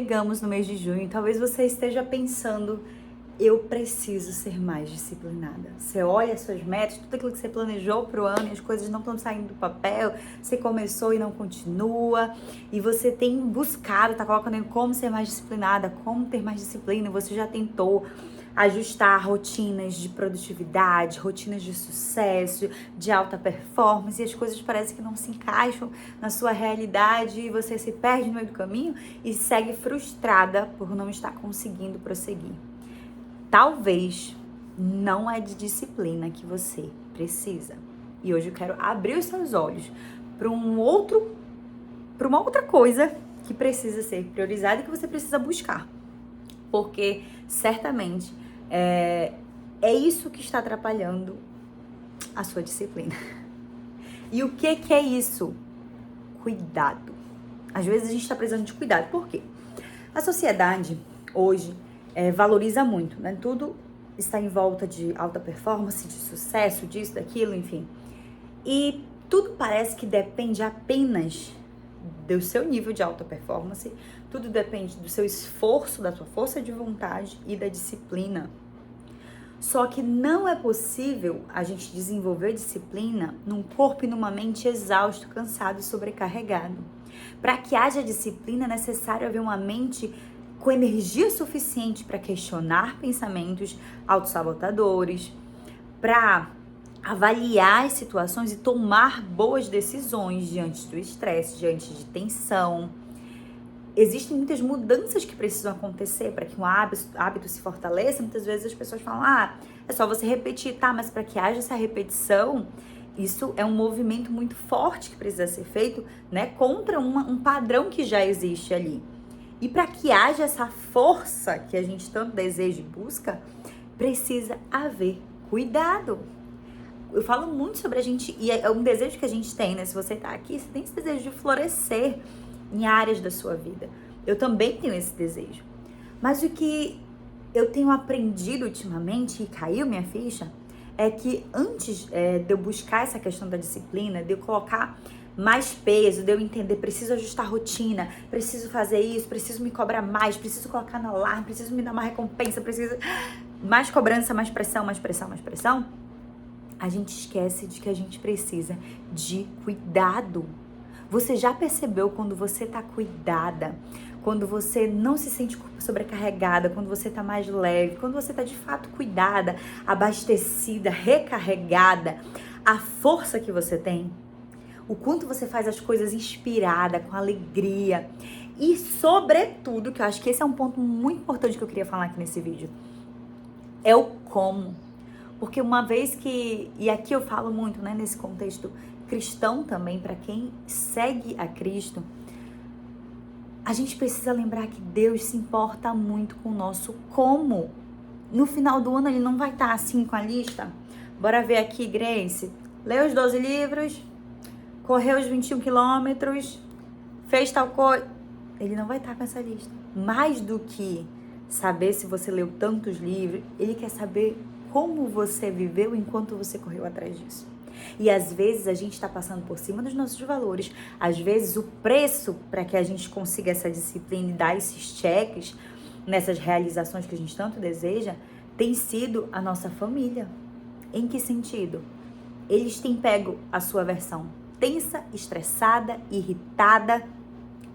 Chegamos no mês de junho, talvez você esteja pensando, eu preciso ser mais disciplinada. Você olha as suas metas, tudo aquilo que você planejou para o ano e as coisas não estão saindo do papel, você começou e não continua, e você tem buscado, tá colocando em como ser mais disciplinada, como ter mais disciplina, você já tentou ajustar rotinas de produtividade, rotinas de sucesso, de alta performance, e as coisas parecem que não se encaixam na sua realidade e você se perde no meio do caminho e segue frustrada por não estar conseguindo prosseguir. Talvez não é de disciplina que você precisa. E hoje eu quero abrir os seus olhos para uma outra coisa que precisa ser priorizada e que você precisa buscar. Porque certamente é isso que está atrapalhando a sua disciplina. E o que é isso? Cuidado. Às vezes a gente está precisando de cuidado. Por quê? A sociedade hoje valoriza muito, né? Tudo está em volta de alta performance, de sucesso, disso, daquilo, enfim. E tudo parece que depende apenas do seu nível de alta performance, tudo depende do seu esforço, da sua força de vontade e da disciplina. Só que não é possível a gente desenvolver disciplina num corpo e numa mente exausto, cansado e sobrecarregado. Para que haja disciplina é necessário haver uma mente com energia suficiente para questionar pensamentos autossabotadores, para avaliar as situações e tomar boas decisões diante do estresse, diante de tensão. Existem muitas mudanças que precisam acontecer para que um hábito se fortaleça. Muitas vezes as pessoas falam, é só você repetir, tá? Mas para que haja essa repetição, isso é um movimento muito forte que precisa ser feito, né? Contra um padrão que já existe ali. E para que haja essa força que a gente tanto deseja e busca, precisa haver cuidado. Eu falo muito sobre a gente, e é um desejo que a gente tem, né? Se você tá aqui, você tem esse desejo de florescer em áreas da sua vida. Eu também tenho esse desejo. Mas o que eu tenho aprendido ultimamente, e caiu minha ficha, é que antes de eu buscar essa questão da disciplina, de eu colocar mais peso, de eu entender, preciso ajustar a rotina, preciso fazer isso, preciso me cobrar mais, preciso colocar no alarme, preciso me dar uma recompensa, preciso... Mais cobrança, mais pressão, mais pressão, mais pressão. A gente esquece de que a gente precisa de cuidado. Você já percebeu quando você tá cuidada, quando você não se sente sobrecarregada, quando você tá mais leve, quando você tá de fato cuidada, abastecida, recarregada, a força que você tem, o quanto você faz as coisas inspirada, com alegria e sobretudo, que eu acho que esse é um ponto muito importante que eu queria falar aqui nesse vídeo, é o como. Porque uma vez que, e aqui eu falo muito, né, nesse contexto cristão também, para quem segue a Cristo, a gente precisa lembrar que Deus se importa muito com o nosso como. No final do ano ele não vai estar assim com a lista. Bora ver aqui, Grace. Leu os 12 livros, correu os 21 quilômetros, fez tal coisa. Ele não vai estar com essa lista. Mais do que saber se você leu tantos livros, ele quer saber como você viveu enquanto você correu atrás disso. E às vezes a gente está passando por cima dos nossos valores. Às vezes o preço para que a gente consiga essa disciplina e dar esses cheques nessas realizações que a gente tanto deseja, tem sido a nossa família. Em que sentido? Eles têm pego a sua versão tensa, estressada, irritada,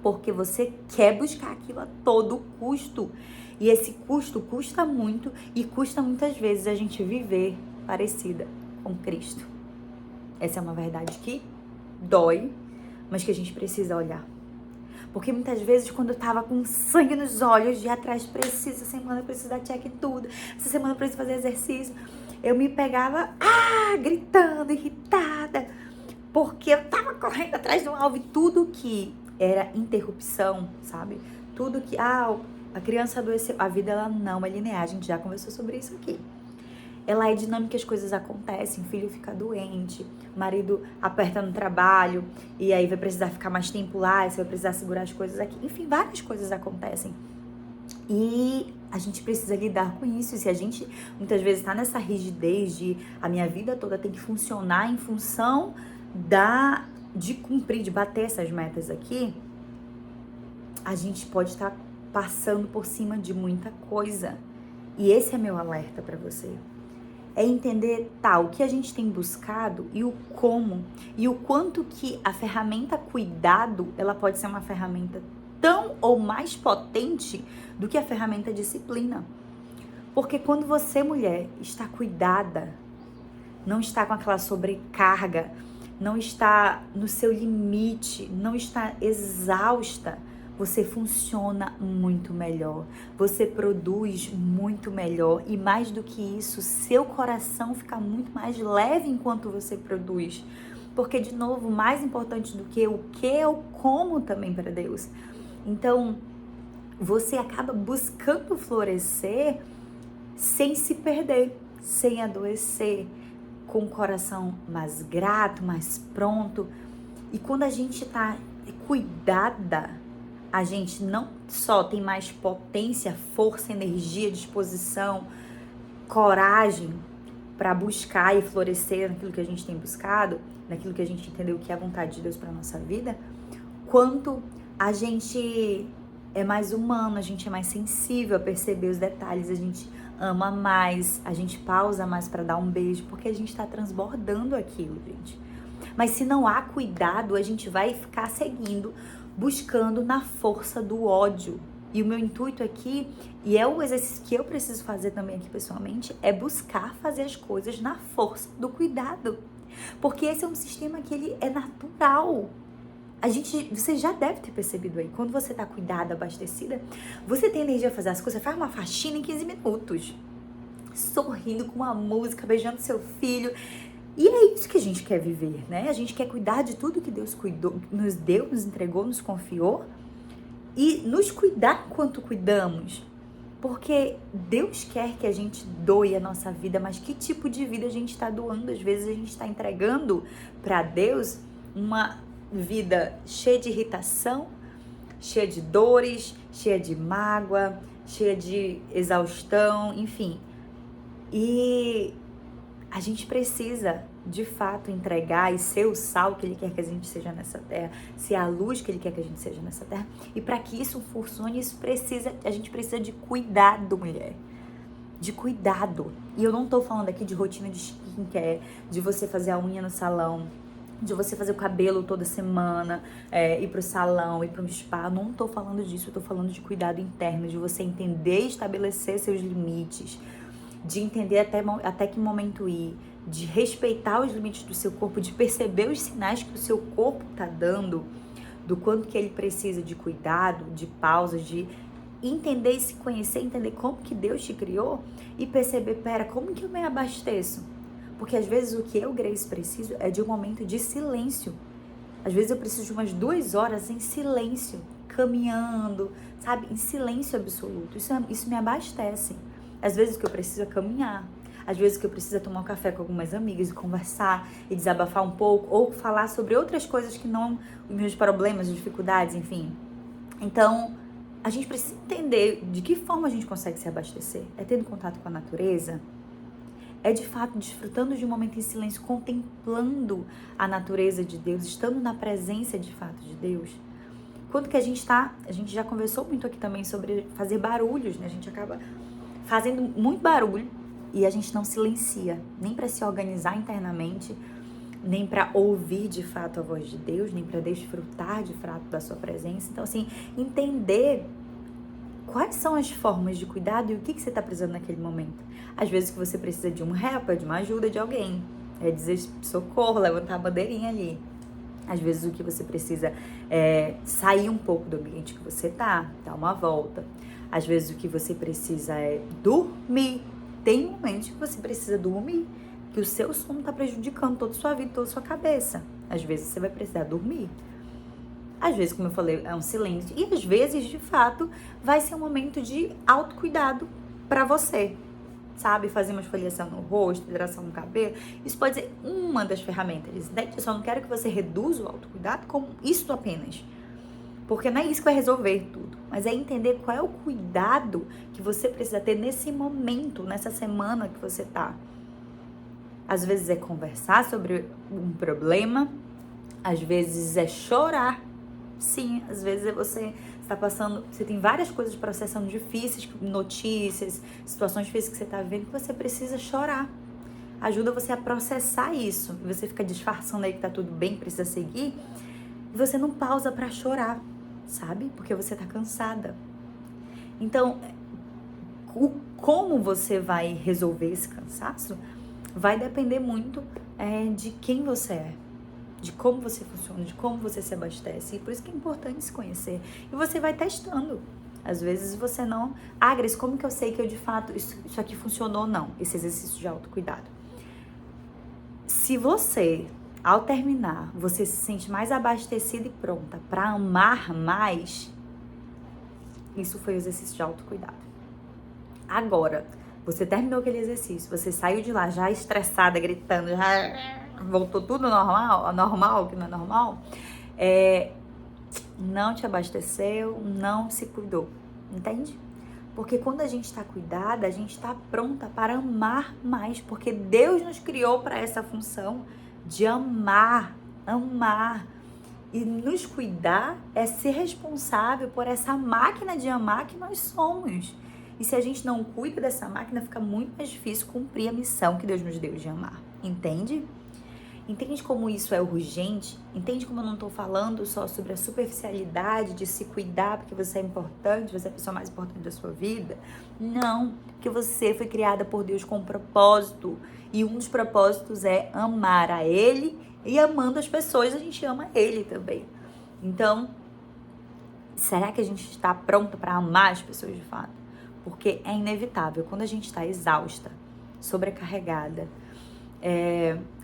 porque você quer buscar aquilo a todo custo. E esse custo custa muito e custa muitas vezes a gente viver parecida com Cristo. Essa é uma verdade que dói, mas que a gente precisa olhar. Porque muitas vezes quando eu tava com sangue nos olhos, de atrás, essa semana eu preciso dar check em tudo, essa semana eu preciso fazer exercício, eu me pegava, gritando, irritada, porque eu tava correndo atrás do alvo e tudo que era interrupção, sabe? Tudo que, a criança adoeceu, a vida ela não é linear, a gente já conversou sobre isso aqui. Ela é dinâmica, as coisas acontecem, o filho fica doente, o marido aperta no trabalho e aí vai precisar ficar mais tempo lá, você vai precisar segurar as coisas aqui. Enfim, várias coisas acontecem. E a gente precisa lidar com isso. E se a gente muitas vezes está nessa rigidez de a minha vida toda tem que funcionar em função de cumprir, de bater essas metas aqui, a gente pode estar passando por cima de muita coisa. E esse é meu alerta para você. É entender o que a gente tem buscado e o como. E o quanto que a ferramenta cuidado, ela pode ser uma ferramenta tão ou mais potente do que a ferramenta disciplina. Porque quando você, mulher, está cuidada, não está com aquela sobrecarga, não está no seu limite, não está exausta, você funciona muito melhor, você produz muito melhor e mais do que isso, seu coração fica muito mais leve enquanto você produz. Porque, de novo, mais importante do que o que é o como também para Deus. Então, você acaba buscando florescer sem se perder, sem adoecer, com o coração mais grato, mais pronto. E quando a gente está cuidada, a gente não só tem mais potência, força, energia, disposição, coragem para buscar e florescer naquilo que a gente tem buscado, naquilo que a gente entendeu que é a vontade de Deus para nossa vida, quanto a gente é mais humano, a gente é mais sensível a perceber os detalhes, a gente ama mais, a gente pausa mais para dar um beijo, porque a gente está transbordando aquilo, gente. Mas se não há cuidado, a gente vai ficar seguindo, buscando na força do ódio. E o meu intuito aqui, e é o exercício que eu preciso fazer também aqui pessoalmente, é buscar fazer as coisas na força do cuidado. Porque esse é um sistema que ele é natural. Você já deve ter percebido aí, quando você tá cuidada, abastecida, você tem energia pra fazer as coisas, você faz uma faxina em 15 minutos. Sorrindo com uma música, beijando seu filho. E é isso que a gente quer viver, né? A gente quer cuidar de tudo que Deus cuidou, nos deu, nos entregou, nos confiou. E nos cuidar enquanto cuidamos. Porque Deus quer que a gente doe a nossa vida, mas que tipo de vida a gente está doando? Às vezes a gente está entregando para Deus uma vida cheia de irritação, cheia de dores, cheia de mágoa, cheia de exaustão, enfim. E a gente precisa, de fato, entregar e ser o sal que Ele quer que a gente seja nessa terra, ser a luz que Ele quer que a gente seja nessa terra. E para que isso funcione, a gente precisa de cuidado, mulher. De cuidado. E eu não tô falando aqui de rotina de skincare, de você fazer a unha no salão, de você fazer o cabelo toda semana, ir pro salão, ir pro spa. Não tô falando disso, eu tô falando de cuidado interno, de você entender e estabelecer seus limites, de entender até que momento ir, de respeitar os limites do seu corpo, de perceber os sinais que o seu corpo tá dando, do quanto que ele precisa de cuidado, de pausa, de entender e se conhecer, entender como que Deus te criou e perceber, como que eu me abasteço? Porque às vezes o que eu, Grace, preciso é de um momento de silêncio. Às vezes eu preciso de umas 2 horas em silêncio, caminhando, sabe? Em silêncio absoluto. Isso me abastece. Às vezes o que eu preciso é caminhar. Às vezes o que eu preciso é tomar um café com algumas amigas e conversar e desabafar um pouco, ou falar sobre outras coisas que não os meus problemas, dificuldades, enfim. Então, a gente precisa entender de que forma a gente consegue se abastecer. É tendo contato com a natureza? É de fato desfrutando de um momento em silêncio, contemplando a natureza de Deus, estando na presença de fato de Deus? Quando que a gente já conversou muito aqui também sobre fazer barulhos, né? A gente acaba fazendo muito barulho e a gente não silencia, nem para se organizar internamente, nem para ouvir de fato a voz de Deus, nem para desfrutar de fato da sua presença. Então, assim, entender quais são as formas de cuidado e o que você está precisando naquele momento. Às vezes que você precisa de um helper, de uma ajuda de alguém. É dizer socorro, levantar a bandeirinha ali. Às vezes o que você precisa é sair um pouco do ambiente que você tá, dar uma volta. Às vezes o que você precisa é dormir. Tem momentos que você precisa dormir, que o seu sono está prejudicando toda a sua vida, toda a sua cabeça. Às vezes você vai precisar dormir. Às vezes, como eu falei, é um silêncio. E às vezes, de fato, vai ser um momento de autocuidado para você. Sabe? Fazer uma esfoliação no rosto, hidratação no cabelo. Isso pode ser uma das ferramentas. Né? Eu só não quero que você reduza o autocuidado como isso apenas. Porque não é isso que vai resolver tudo. Mas é entender qual é o cuidado que você precisa ter nesse momento, nessa semana que você tá. Às vezes é conversar sobre um problema. Às vezes é chorar. Sim, às vezes é você está passando, você tem várias coisas processando difíceis, notícias, situações difíceis que você está vivendo, que você precisa chorar. Ajuda você a processar isso. E você fica disfarçando aí que tá tudo bem, precisa seguir, e você não pausa para chorar, sabe? Porque você tá cansada. Então, como você vai resolver esse cansaço vai depender muito de quem você é, de como você funciona, de como você se abastece. E por isso que é importante se conhecer. E você vai testando. Às vezes você não... Grace, como que eu sei que eu de fato isso aqui funcionou ou não? Esse exercício de autocuidado. Se você, ao terminar, você se sente mais abastecida e pronta para amar mais, isso foi o exercício de autocuidado. Agora, você terminou aquele exercício, você saiu de lá já estressada, gritando, já voltou tudo normal, que não é normal, não te abasteceu, não se cuidou, entende? Porque quando a gente está cuidada, a gente está pronta para amar mais, porque Deus nos criou para essa função de amar. E nos cuidar é ser responsável por essa máquina de amar que nós somos. E se a gente não cuida dessa máquina, fica muito mais difícil cumprir a missão que Deus nos deu de amar. Entende? Entende como isso é urgente? Entende como eu não estou falando só sobre a superficialidade de se cuidar porque você é importante, você é a pessoa mais importante da sua vida? Não, porque você foi criada por Deus com um propósito. E um dos propósitos é amar a Ele, e amando as pessoas a gente ama Ele também. Então, será que a gente está pronto para amar as pessoas de fato? Porque é inevitável, quando a gente está exausta, sobrecarregada,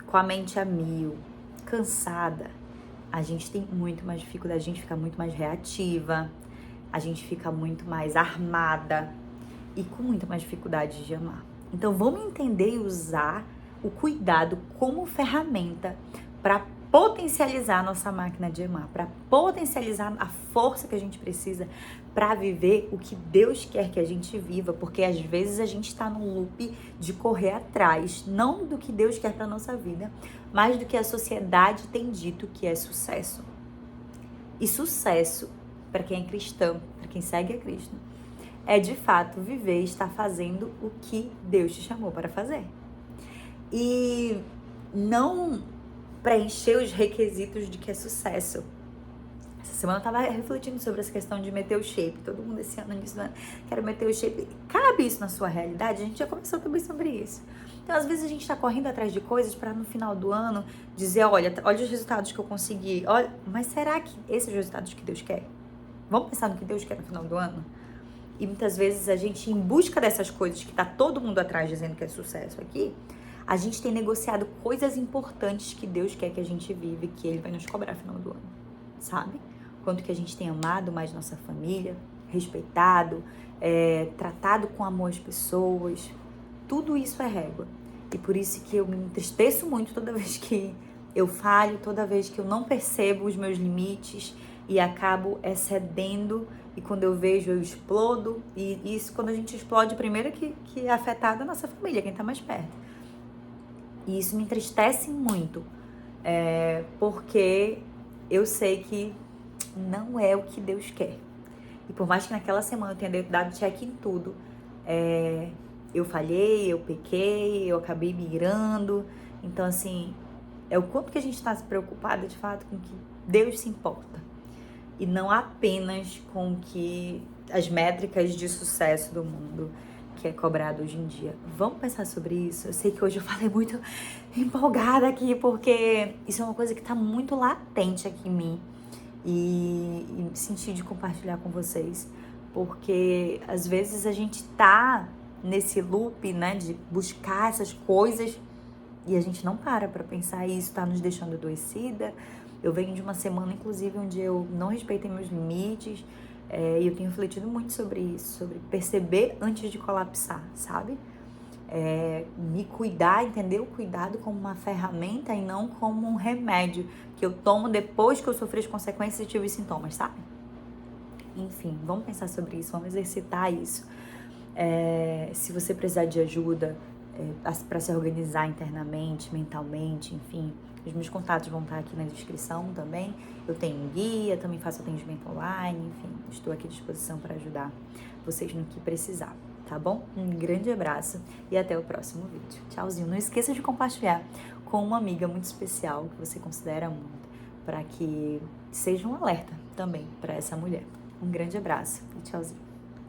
com a mente a mil, cansada, a gente tem muito mais dificuldade, a gente fica muito mais reativa, a gente fica muito mais armada e com muito mais dificuldade de amar. Então vamos entender e usar o cuidado como ferramenta para potencializar a nossa máquina de amar, para potencializar a força que a gente precisa para viver o que Deus quer que a gente viva, porque às vezes a gente está num loop de correr atrás, não do que Deus quer para nossa vida, mas do que a sociedade tem dito que é sucesso. E sucesso, para quem é cristão, para quem segue a Cristo, é de fato viver e estar fazendo o que Deus te chamou para fazer. E não preencher os requisitos de que é sucesso. Essa semana eu tava refletindo sobre essa questão de meter o shape. Todo mundo esse ano, início do ano, quero meter o shape. Cabe isso na sua realidade? A gente já conversou também sobre isso. Então, às vezes a gente tá correndo atrás de coisas para no final do ano dizer, olha os resultados que eu consegui. Olha, mas será que esses são os resultados que Deus quer? Vamos pensar no que Deus quer no final do ano? E muitas vezes a gente, em busca dessas coisas que tá todo mundo atrás dizendo que é sucesso aqui, a gente tem negociado coisas importantes que Deus quer que a gente vive, que Ele vai nos cobrar no final do ano, sabe? Quanto que a gente tem amado mais nossa família, respeitado, tratado com amor as pessoas, tudo isso é régua. E por isso que eu me entristeço muito toda vez que eu falho, toda vez que eu não percebo os meus limites e acabo excedendo, e quando eu vejo eu explodo, e isso quando a gente explode, primeiro que é afetada a nossa família, quem tá mais perto. E isso me entristece muito, porque eu sei que não é o que Deus quer. E por mais que naquela semana eu tenha dado check em tudo, eu falhei, eu pequei, eu acabei migrando. Então, assim, é o quanto que a gente está se preocupada, de fato, com que Deus se importa. E não apenas com que as métricas de sucesso do mundo que é cobrado hoje em dia. Vamos pensar sobre isso? Eu sei que hoje eu falei muito empolgada aqui, porque isso é uma coisa que está muito latente aqui em mim. E senti de compartilhar com vocês. Porque às vezes a gente tá nesse loop, né, de buscar essas coisas e a gente não para pensar, e isso tá nos deixando adoecida. Eu venho de uma semana, inclusive, onde eu não respeitei meus limites, e eu tenho refletido muito sobre isso, sobre perceber antes de colapsar, sabe? Me cuidar, entender o cuidado como uma ferramenta e não como um remédio que eu tomo depois que eu sofri as consequências e tive os sintomas, sabe? Enfim, vamos pensar sobre isso, vamos exercitar isso. Se você precisar de ajuda, para se organizar internamente, mentalmente, enfim. Os meus contatos vão estar aqui na descrição também. Eu tenho um guia, também faço atendimento online, enfim, estou aqui à disposição para ajudar vocês no que precisar, tá bom? Um grande abraço e até o próximo vídeo. Tchauzinho. Não esqueça de compartilhar com uma amiga muito especial que você considera muito, para que seja um alerta também para essa mulher. Um grande abraço e tchauzinho.